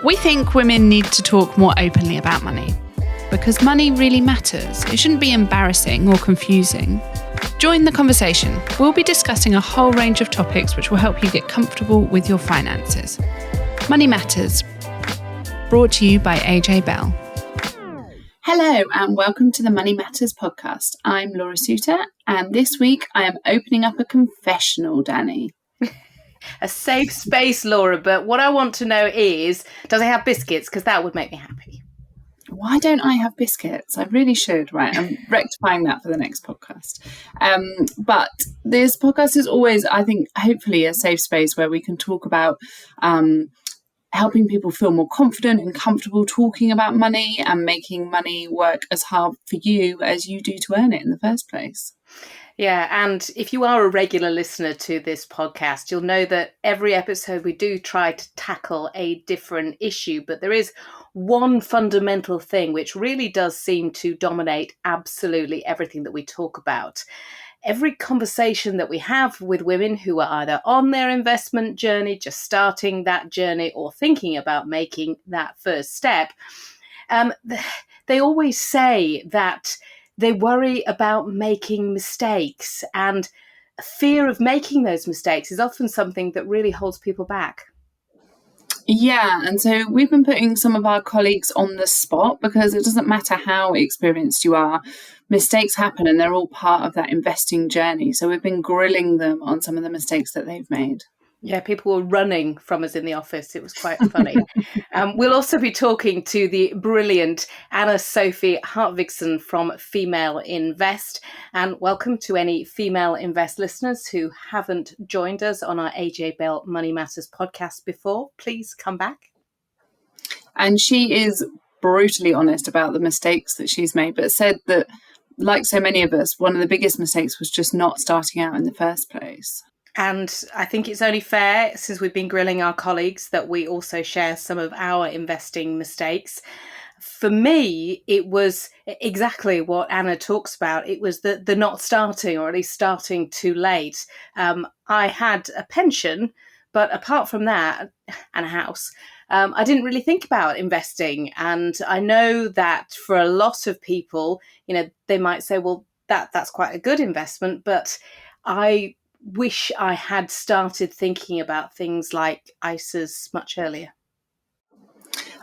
We think women need to talk more openly about money because money really matters. It shouldn't be embarrassing or confusing. Join the conversation. We'll be discussing a whole range of topics which will help you get comfortable with your finances. Money Matters, brought to you by AJ Bell. Hello and welcome to the Money Matters podcast. I'm Laura Suter and this week I am opening up a confessional, Danni. A safe space, Laura, but what I want to know is, does it have biscuits? Because that would make me happy. Why don't I have biscuits? I really should, right? I'm rectifying that for the next podcast. But this podcast is always, I think, hopefully a safe space where we can talk about helping people feel more confident and comfortable talking about money and making money work as hard for you as you do to earn it in the first place. Yeah, and if you are a regular listener to this podcast, you'll know that every episode we do try to tackle a different issue, but there is one fundamental thing which really does seem to dominate absolutely everything that we talk about. Every conversation that we have with women who are either on their investment journey, just starting that journey, or thinking about making that first step, they always say that they worry about making mistakes, and fear of making those mistakes is often something that really holds people back. Yeah, and so we've been putting some of our colleagues on the spot because it doesn't matter how experienced you are, mistakes happen and they're all part of that investing journey. So we've been grilling them on some of the mistakes that they've made. Yeah, people were running from us in the office. It was quite funny. We'll also be talking to the brilliant Anna-Sophie Hartvigsen from Female Invest. And welcome to any Female Invest listeners who haven't joined us on our AJ Bell Money Matters podcast before. Please come back. And she is brutally honest about the mistakes that she's made, but said that, like so many of us, one of the biggest mistakes was just not starting out in the first place. And I think it's only fair, since we've been grilling our colleagues, that we also share some of our investing mistakes. For me, it was exactly what Anna talks about. It was the not starting, or at least starting too late. I had a pension, but apart from that, and a house, I didn't really think about investing. And I know that for a lot of people, they might say, well, that's quite a good investment, but I wish I had started thinking about things like ISAs much earlier.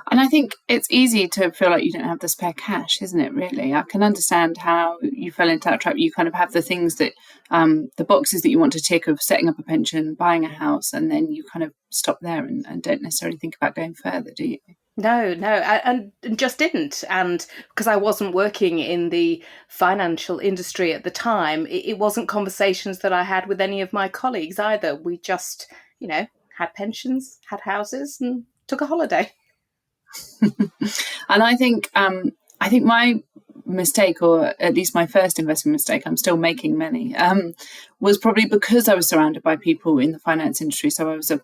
And I think it's easy to feel like you don't have the spare cash, isn't it, really? I can understand how you fell into that trap. You kind of have the things that, the boxes that you want to tick of setting up a pension, buying a house, and then you kind of stop there and don't necessarily think about going further, do you? No, and just didn't. And because I wasn't working in the financial industry at the time, it wasn't conversations that I had with any of my colleagues either. We just, had pensions, had houses, and took a holiday. And I think my mistake, or at least my first investment mistake, I'm still making many, was probably because I was surrounded by people in the finance industry. So I was a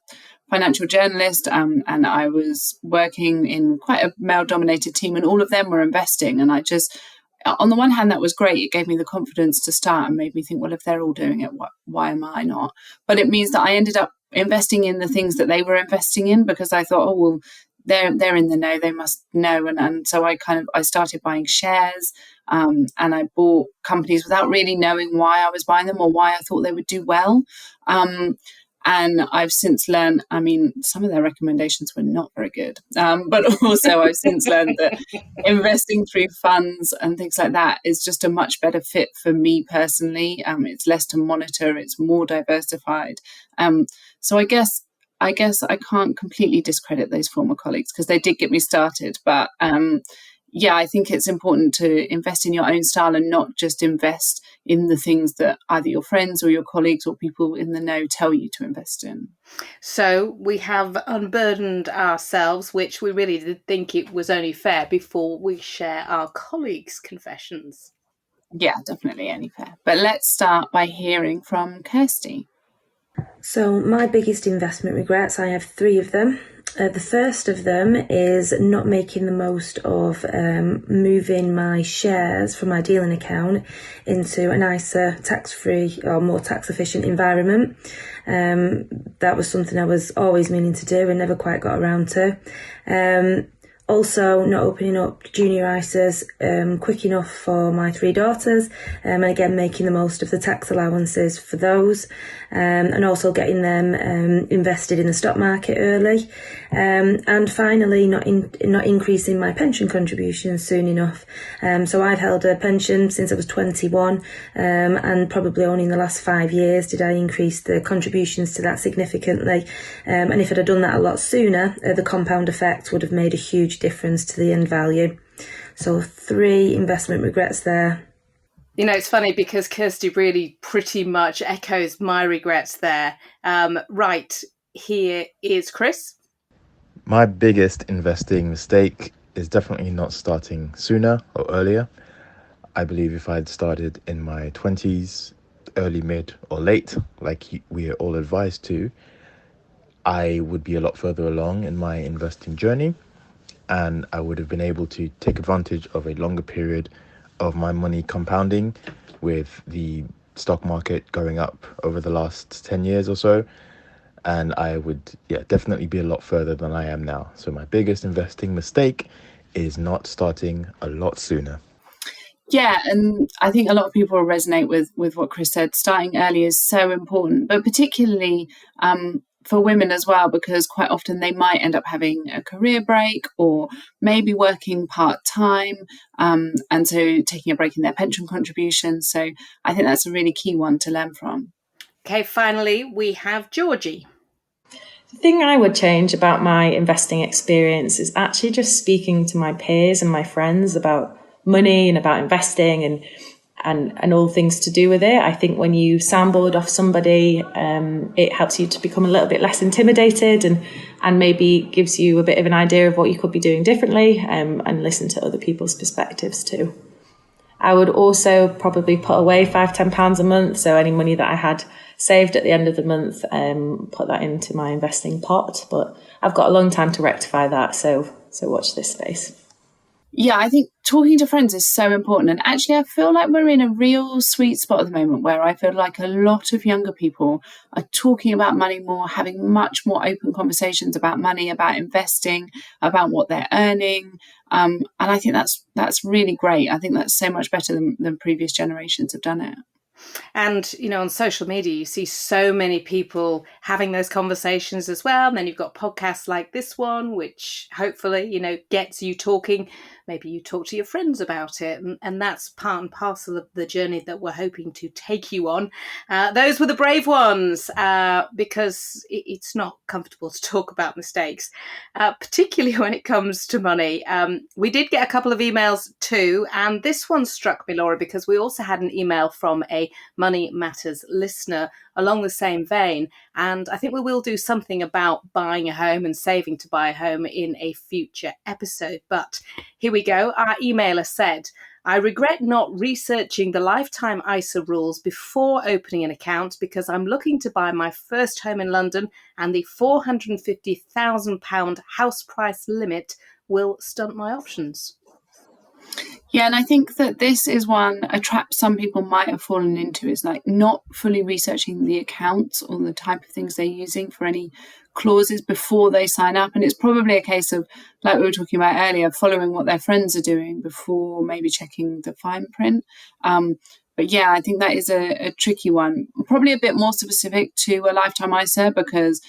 financial journalist, and I was working in quite a male-dominated team, and all of them were investing. And I just, on the one hand, that was great. It gave me the confidence to start and made me think, well, if they're all doing it, why am I not? But it means that I ended up investing in the things that they were investing in, because I thought, oh, well, they're in the know, they must know. And so I started buying shares, and I bought companies without really knowing why I was buying them or why I thought they would do well. And I've since learned, some of their recommendations were not very good. But also I've since learned that investing through funds and things like that is just a much better fit for me personally. It's less to monitor, it's more diversified. So I guess I can't completely discredit those former colleagues because they did get me started. But I think it's important to invest in your own style and not just invest in the things that either your friends or your colleagues or people in the know tell you to invest in. So we have unburdened ourselves, which we really did think it was only fair before we share our colleagues' confessions. Yeah, definitely only fair. But let's start by hearing from Kirsty. So my biggest investment regrets, I have 3 of them. The first of them is not making the most of moving my shares from my dealing account into a nicer tax-free or more tax-efficient environment. That was something I was always meaning to do and never quite got around to. Also, not opening up junior ISAs quick enough for my 3 daughters, and again making the most of the tax allowances for those, and also getting them invested in the stock market early, and finally not increasing my pension contributions soon enough. So I've held a pension since I was 21, and probably only in the last 5 years did I increase the contributions to that significantly. And if I'd have done that a lot sooner, the compound effect would have made a huge difference to the end value. So 3 investment regrets there. You know, it's funny because Kirsty really pretty much echoes my regrets there. Right, here is Chris. My biggest investing mistake is definitely not starting sooner or earlier. I believe if I'd started in my 20s, early, mid or late, like we are all advised to, I would be a lot further along in my investing journey, and I would have been able to take advantage of a longer period of my money compounding, with the stock market going up over the last 10 years or so. And I would definitely be a lot further than I am now. So my biggest investing mistake is not starting a lot sooner. Yeah, and I think a lot of people will resonate with what Chris said. Starting early is so important, but particularly for women as well, because quite often they might end up having a career break or maybe working part-time, and so taking a break in their pension contributions. So I think that's a really key one to learn from. Okay, finally, we have Georgie. The thing I would change about my investing experience is actually just speaking to my peers and my friends about money and about investing and all things to do with it. I think when you soundboard off somebody, it helps you to become a little bit less intimidated and maybe gives you a bit of an idea of what you could be doing differently, and listen to other people's perspectives too. I would also probably put away £5-10 a month. So any money that I had saved at the end of the month, put that into my investing pot. But I've got a long time to rectify that. So watch this space. Yeah, I think talking to friends is so important. And actually, I feel like we're in a real sweet spot at the moment where I feel like a lot of younger people are talking about money more, having much more open conversations about money, about investing, about what they're earning. And I think that's really great. I think that's so much better than previous generations have done it. And, you know, on social media, you see so many people having those conversations as well. And then you've got podcasts like this one, which hopefully, you know, gets you talking. Maybe you talk to your friends about it. And that's part and parcel of the journey that we're hoping to take you on. Those were the brave ones, because it's not comfortable to talk about mistakes, particularly when it comes to money. We did get a couple of emails too. And this one struck me, Laura, because we also had an email from a Money Matters listener along the same vein. And I think we will do something about buying a home and saving to buy a home in a future episode. But here we go. Our emailer said, I regret not researching the lifetime ISA rules before opening an account because I'm looking to buy my first home in London and the £450,000 house price limit will stunt my options. Yeah, and I think that this is a trap some people might have fallen into, is like not fully researching the accounts or the type of things they're using for any clauses before they sign up. And it's probably a case of, like we were talking about earlier, following what their friends are doing before maybe checking the fine print. But yeah, I think that is a tricky one, probably a bit more specific to a lifetime ISA because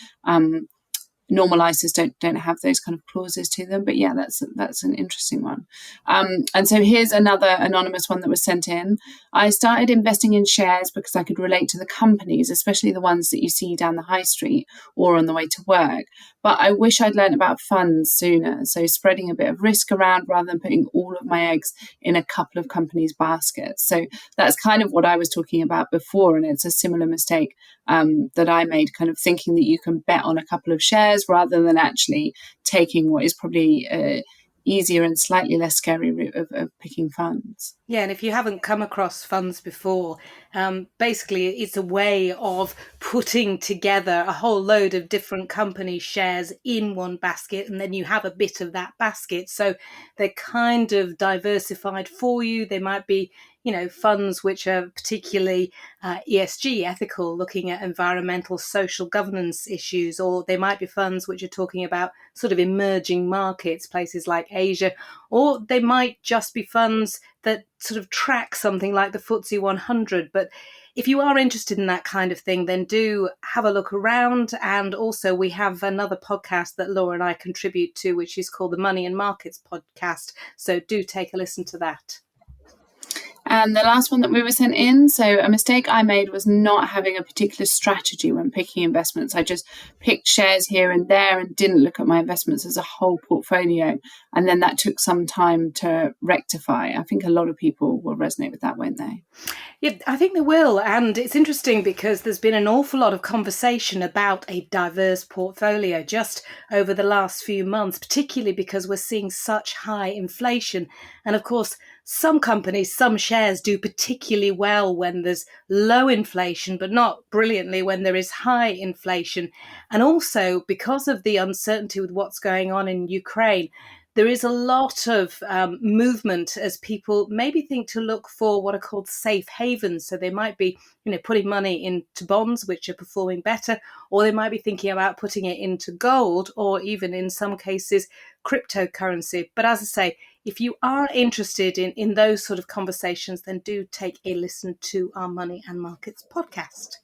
normal ISAs don't have those kind of clauses to them. But yeah, that's an interesting one. And so here's another anonymous one that was sent in. I started investing in shares because I could relate to the companies, especially the ones that you see down the high street or on the way to work. But I wish I'd learned about funds sooner. So spreading a bit of risk around rather than putting all of my eggs in a couple of companies' baskets. So that's kind of what I was talking about before. And it's a similar mistake that I made, kind of thinking that you can bet on a couple of shares rather than actually taking what is probably easier and slightly less scary route of picking funds. Yeah, and if you haven't come across funds before, basically it's a way of putting together a whole load of different company shares in one basket, and then you have a bit of that basket. So they're kind of diversified for you. They might be, funds which are particularly ESG, ethical, looking at environmental, social governance issues, or they might be funds which are talking about sort of emerging markets, places like Asia, or they might just be funds that sort of track something like the FTSE 100. But if you are interested in that kind of thing, then do have a look around. And also we have another podcast that Laura and I contribute to, which is called the Money and Markets podcast. So do take a listen to that. And the last one that we were sent in, so a mistake I made was not having a particular strategy when picking investments. I just picked shares here and there and didn't look at my investments as a whole portfolio. And then that took some time to rectify. I think a lot of people will resonate with that, won't they? Yeah, I think they will. And it's interesting because there's been an awful lot of conversation about a diverse portfolio just over the last few months, particularly because we're seeing such high inflation. And of course, some companies, some shares do particularly well when there's low inflation, but not brilliantly when there is high inflation. And also, because of the uncertainty with what's going on in Ukraine, there is a lot of movement as people maybe think to look for what are called safe havens. So they might be, putting money into bonds, which are performing better, or they might be thinking about putting it into gold, or even in some cases, cryptocurrency. But as I say, if you are interested in those sort of conversations, then do take a listen to our Money and Markets podcast.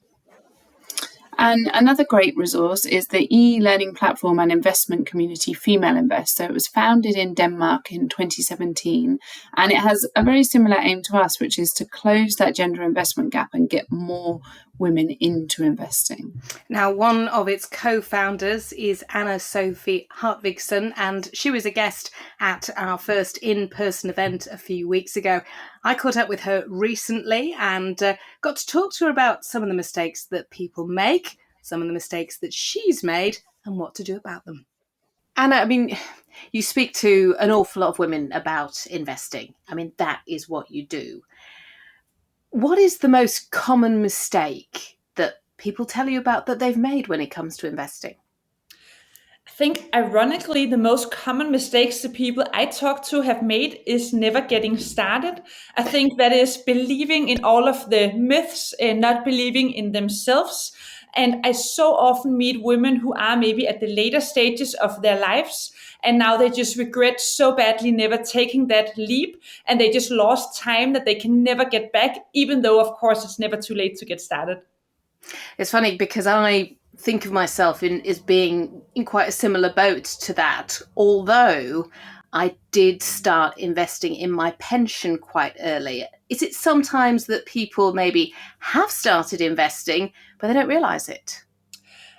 And another great resource is the e-learning platform and investment community Female Invest. So it was founded in Denmark in 2017, and it has a very similar aim to us, which is to close that gender investment gap and get more women into investing. Now, one of its co-founders is Anna-Sophie Hartvigsen, and she was a guest at our first in-person event a few weeks ago. I caught up with her recently and got to talk to her about some of the mistakes that people make, some of the mistakes that she's made, and what to do about them. Anna, you speak to an awful lot of women about investing. That is what you do. What is the most common mistake that people tell you about that they've made when it comes to investing? I think, ironically, the most common mistakes the people I talk to have made is never getting started. I think that is believing in all of the myths and not believing in themselves. And I so often meet women who are maybe at the later stages of their lives, and now they just regret so badly never taking that leap, and they just lost time that they can never get back, even though, of course, it's never too late to get started. It's funny because I think of myself as being in quite a similar boat to that, although I did start investing in my pension quite early. Is it sometimes that people maybe have started investing, but they don't realise it?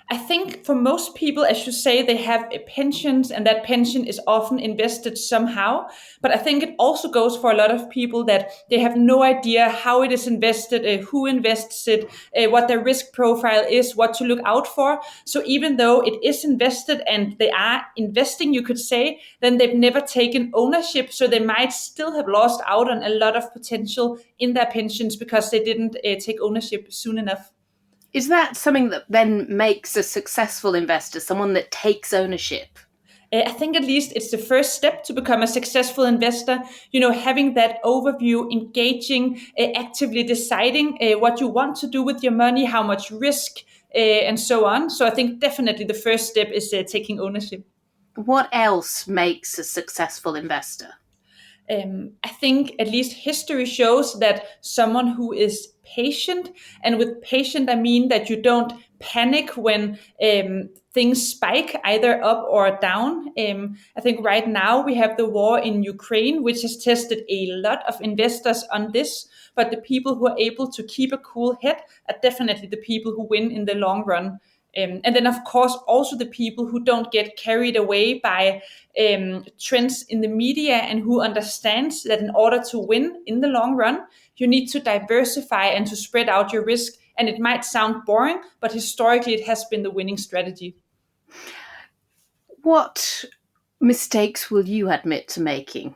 I think for most people, as you say, they have pensions, and that pension is often invested somehow. But I think it also goes for a lot of people that they have no idea how it is invested, who invests it, what their risk profile is, what to look out for. So even though it is invested and they are investing, you could say, then they've never taken ownership. So they might still have lost out on a lot of potential in their pensions because they didn't take ownership soon enough. Is that something that then makes a successful investor, someone that takes ownership? I think at least it's the first step to become a successful investor, having that overview, engaging, actively deciding what you want to do with your money, how much risk, and so on. So I think definitely the first step is taking ownership. What else makes a successful investor? I think at least history shows that someone who is patient, and with patient I mean that you don't panic when things spike either up or down. I think right now we have the war in Ukraine, which has tested a lot of investors on this, but the people who are able to keep a cool head are definitely the people who win in the long run. And then, of course, also the people who don't get carried away by trends in the media, and who understands that in order to win in the long run, you need to diversify and to spread out your risk. And it might sound boring, but historically it has been the winning strategy. What mistakes will you admit to making?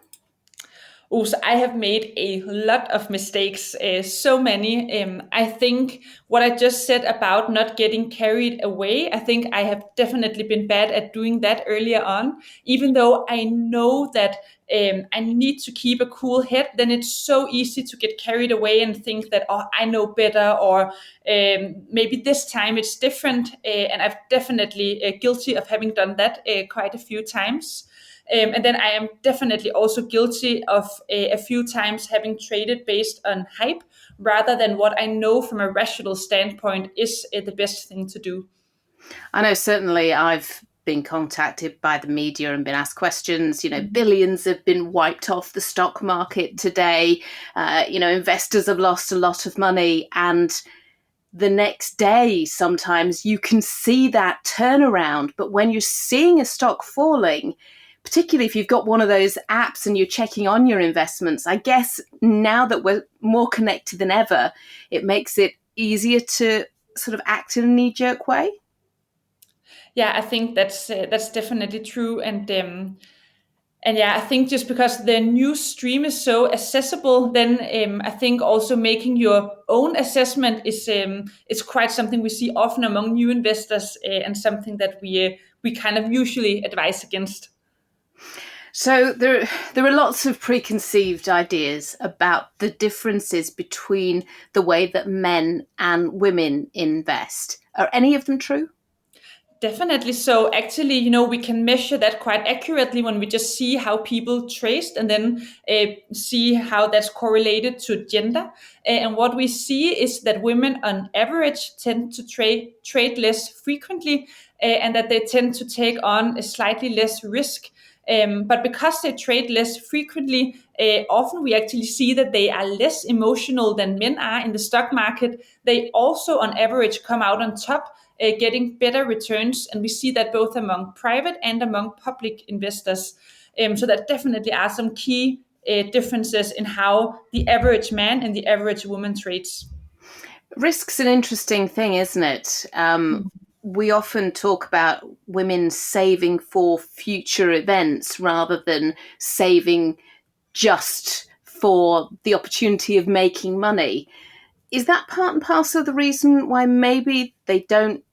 Also, I have made a lot of mistakes, so many. I think what I just said about not getting carried away, I think I have definitely been bad at doing that earlier on. Even though I know that I need to keep a cool head, then it's so easy to get carried away and think that, oh, I know better, or maybe this time it's different. And I've definitely guilty of having done that quite a few times. And then I am definitely also guilty of a few times having traded based on hype rather than what I know from a rational standpoint is the best thing to do. I know certainly I've been contacted by the media and been asked questions. Billions have been wiped off the stock market today. Investors have lost a lot of money, and the next day, sometimes you can see that turnaround. But when you're seeing a stock falling, particularly if you've got one of those apps and you're checking on your investments, I guess now that we're more connected than ever, it makes it easier to sort of act in a knee-jerk way. Yeah, I think that's definitely true, and yeah, I think just because the news stream is so accessible, then I think also making your own assessment is quite something we see often among new investors, and something that we kind of usually advise against. So there are lots of preconceived ideas about the differences between the way that men and women invest. Are any of them true? Definitely. So actually, we can measure that quite accurately when we just see how people traced, and then see how that's correlated to gender. And what we see is that women on average tend to trade less frequently, and that they tend to take on a slightly less risk. But because they trade less frequently, often we actually see that they are less emotional than men are in the stock market. They also, on average, come out on top, getting better returns. And we see that both among private and among public investors. So there definitely are some key differences in how the average man and the average woman trades. Risk's an interesting thing, isn't it? We often talk about women saving for future events rather than saving just for the opportunity of making money. Is that part and parcel of the reason why maybe they don't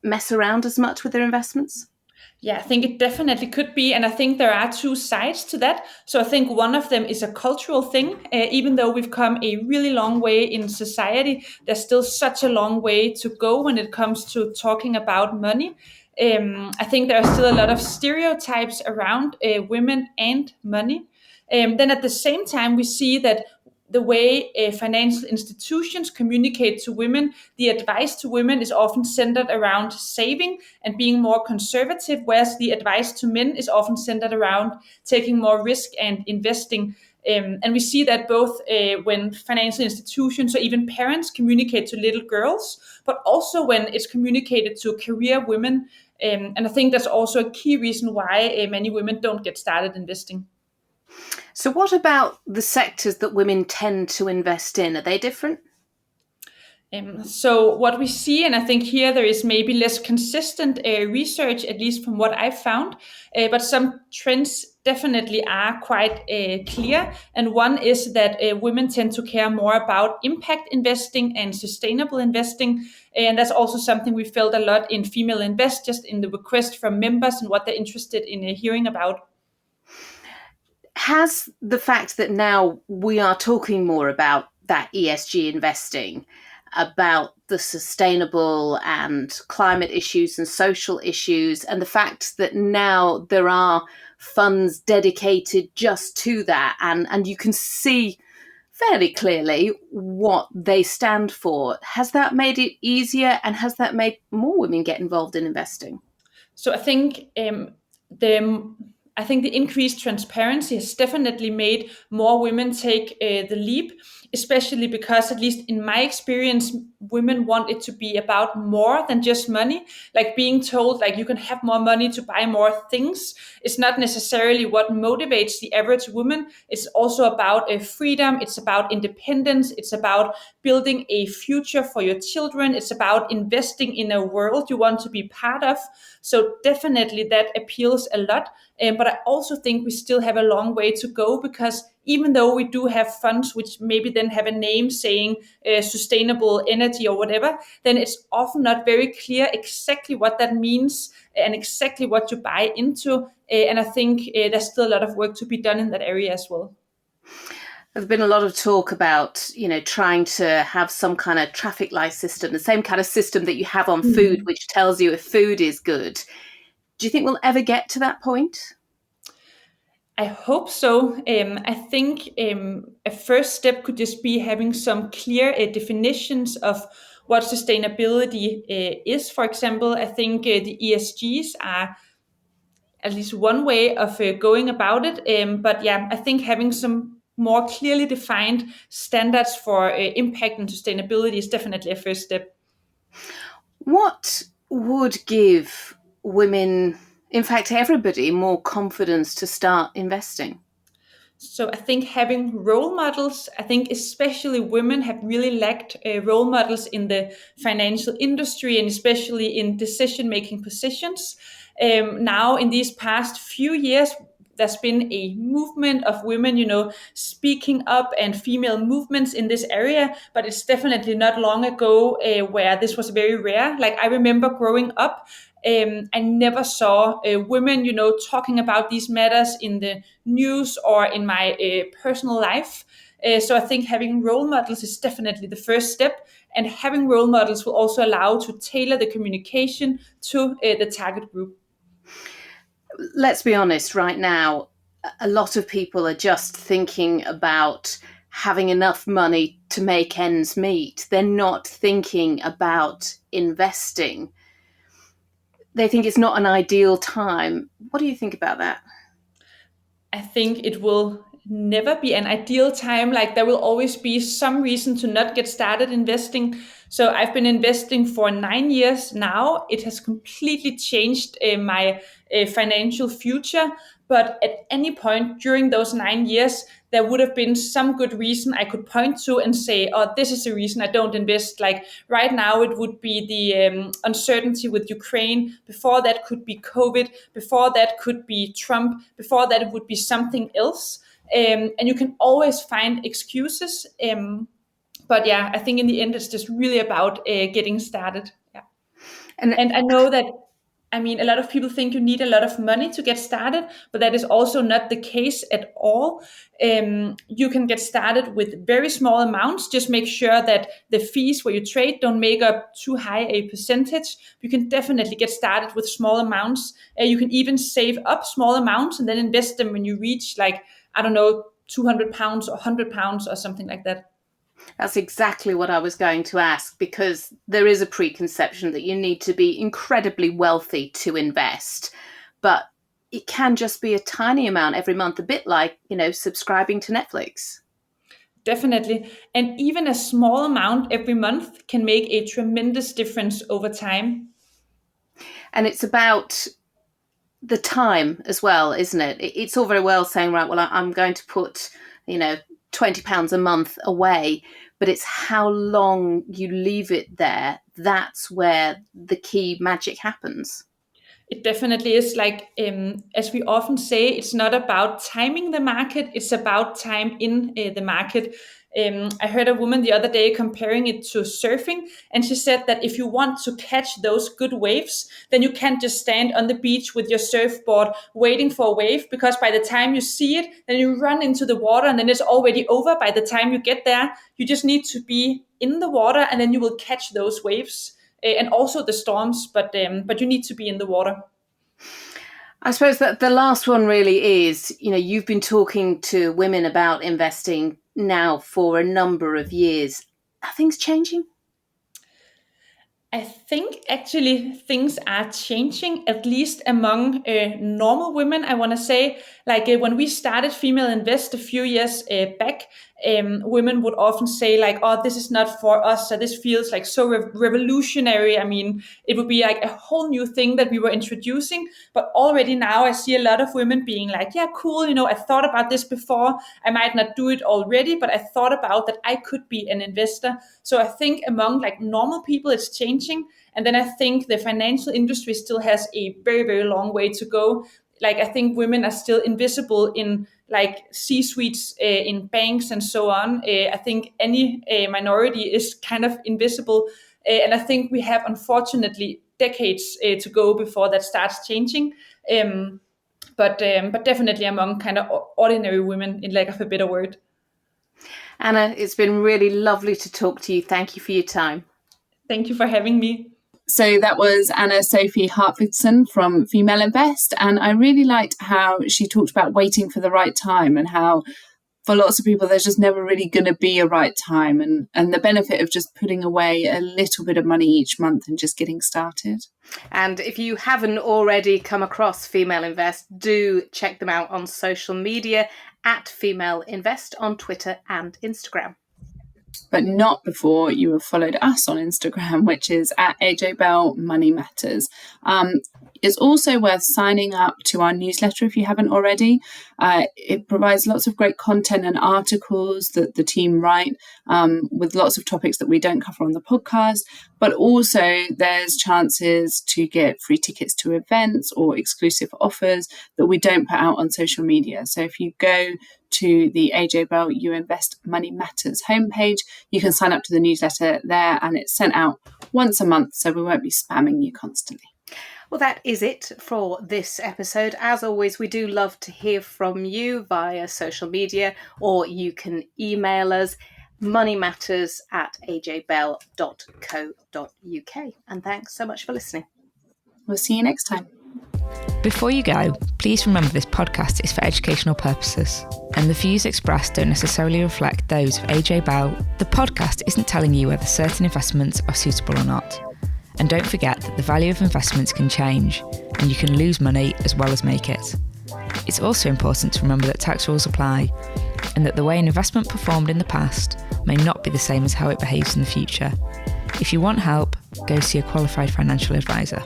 mess around as much with their investments? Yeah, I think it definitely could be. And I think there are two sides to that. So I think one of them is a cultural thing. Even though we've come a really long way in society, there's still such a long way to go when it comes to talking about money. I think there are still a lot of stereotypes around women and money. Then at the same time, we see that the way financial institutions communicate to women, the advice to women is often centered around saving and being more conservative, whereas the advice to men is often centered around taking more risk and investing. And we see that both when financial institutions or even parents communicate to little girls, but also when it's communicated to career women. And I think that's also a key reason why many women don't get started investing. So what about the sectors that women tend to invest in? Are they different? So what we see, and I think here there is maybe less consistent research, at least from what I've found, but some trends definitely are quite clear. And one is that women tend to care more about impact investing and sustainable investing. And that's also something we felt a lot in Female Invest, just in the request from members and what they're interested in hearing about. Has the fact that now we are talking more about that ESG investing, about the sustainable and climate issues and social issues, and the fact that now there are funds dedicated just to that, and you can see fairly clearly what they stand for, has that made it easier, and has that made more women get involved in investing? So I think the increased transparency has definitely made more women take the leap, especially because, at least in my experience, women want it to be about more than just money. Like being told, like, you can have more money to buy more things is not necessarily what motivates the average woman. It's also about freedom. It's about independence. It's about building a future for your children. It's about investing in a world you want to be part of. So definitely that appeals a lot. But but I also think we still have a long way to go, because even though we do have funds which maybe then have a name saying sustainable energy or whatever, then it's often not very clear exactly what that means and exactly what you buy into. And I think there's still a lot of work to be done in that area as well. There's been a lot of talk about, trying to have some kind of traffic light system, the same kind of system that you have on food, which tells you if food is good. Do you think we'll ever get to that point? I hope so. I think a first step could just be having some clear definitions of what sustainability is. For example, I think the ESGs are at least one way of going about it. But yeah, I think having some more clearly defined standards for impact and sustainability is definitely a first step. What would give women, in fact everybody, more confidence to start investing? So I think having role models, I think especially women have really lacked role models in the financial industry, and especially in decision-making positions. Now, in these past few years, there's been a movement of women, speaking up, and female movements in this area, but it's definitely not long ago where this was very rare. Like, I remember growing up, I never saw women, talking about these matters in the news or in my personal life. So I think having role models is definitely the first step, and having role models will also allow to tailor the communication to the target group. Let's be honest, right now, a lot of people are just thinking about having enough money to make ends meet. They're not thinking about investing. They think it's not an ideal time. What do you think about that? I think it will never be an ideal time. Like, there will always be some reason to not get started investing. So I've been investing for 9 years now. It has completely changed my financial future. But at any point during those 9 years, there would have been some good reason I could point to and say, oh, this is the reason I don't invest. Like, right now, it would be the uncertainty with Ukraine. Before that could be COVID. Before that could be Trump. Before that, it would be something else. And you can always find excuses. But yeah, I think in the end, it's just really about getting started. Yeah. And I know that, a lot of people think you need a lot of money to get started, but that is also not the case at all. You can get started with very small amounts. Just make sure that the fees where you trade don't make up too high a percentage. You can definitely get started with small amounts. You can even save up small amounts and then invest them when you reach, like, I don't know, £200 or £100 or something like that. That's exactly what I was going to ask, because there is a preconception that you need to be incredibly wealthy to invest, but it can just be a tiny amount every month, a bit like, subscribing to Netflix. Definitely. And even a small amount every month can make a tremendous difference over time. And it's about the time as well, isn't it? It's all very well saying, right, well, I'm going to put, £20 a month away, but it's how long you leave it there. That's where the key magic happens. It definitely is. Like, as we often say, it's not about timing the market, it's about time in the market. I heard a woman the other day comparing it to surfing, and she said that if you want to catch those good waves, then you can't just stand on the beach with your surfboard waiting for a wave, because by the time you see it, then you run into the water and then it's already over by the time you get there. You just need to be in the water, and then you will catch those waves and also the storms, but you need to be in the water. I suppose that the last one really is, you've been talking to women about investing now for a number of years. Are things changing? I think actually things are changing, at least among normal women, I want to say. Like, when we started Female Invest a few years back, women would often say, like, oh, this is not for us. So this feels like so revolutionary. It would be like a whole new thing that we were introducing. But already now I see a lot of women being like, yeah, cool. I thought about this before. I might not do it already, but I thought about that I could be an investor. So I think among like normal people, it's changing. And then I think the financial industry still has a very, very long way to go. like I think women are still invisible in like C-suites in banks and so on. I think any minority is kind of invisible, and I think we have unfortunately decades to go before that starts changing. But definitely among kind of ordinary women, in lack of a better word. Anna, it's been really lovely to talk to you. Thank you for your time. Thank you for having me. So that was Anna-Sophie Hartvigsen from Female Invest. And I really liked how she talked about waiting for the right time, and how for lots of people, there's just never really going to be a right time, and the benefit of just putting away a little bit of money each month and just getting started. And if you haven't already come across Female Invest, do check them out on social media at Female Invest on Twitter and Instagram. But not before you have followed us on Instagram, which is at AJ Bell Money Matters. It's also worth signing up to our newsletter if you haven't already. It provides lots of great content and articles that the team write with lots of topics that we don't cover on the podcast. But also there's chances to get free tickets to events or exclusive offers that we don't put out on social media. So if you go to the AJ Bell You Invest Money Matters homepage, you can sign up to the newsletter there, and it's sent out once a month, so we won't be spamming you constantly. Well, that is it for this episode. As always, we do love to hear from you via social media, or you can email us moneymatters@ajbell.co.uk. And thanks so much for listening. We'll see you next time. Before you go, please remember this podcast is for educational purposes, and the views expressed don't necessarily reflect those of AJ Bell. The podcast isn't telling you whether certain investments are suitable or not. And don't forget that the value of investments can change, and you can lose money as well as make it. It's also important to remember that tax rules apply, and that the way an investment performed in the past may not be the same as how it behaves in the future. If you want help, go see a qualified financial advisor.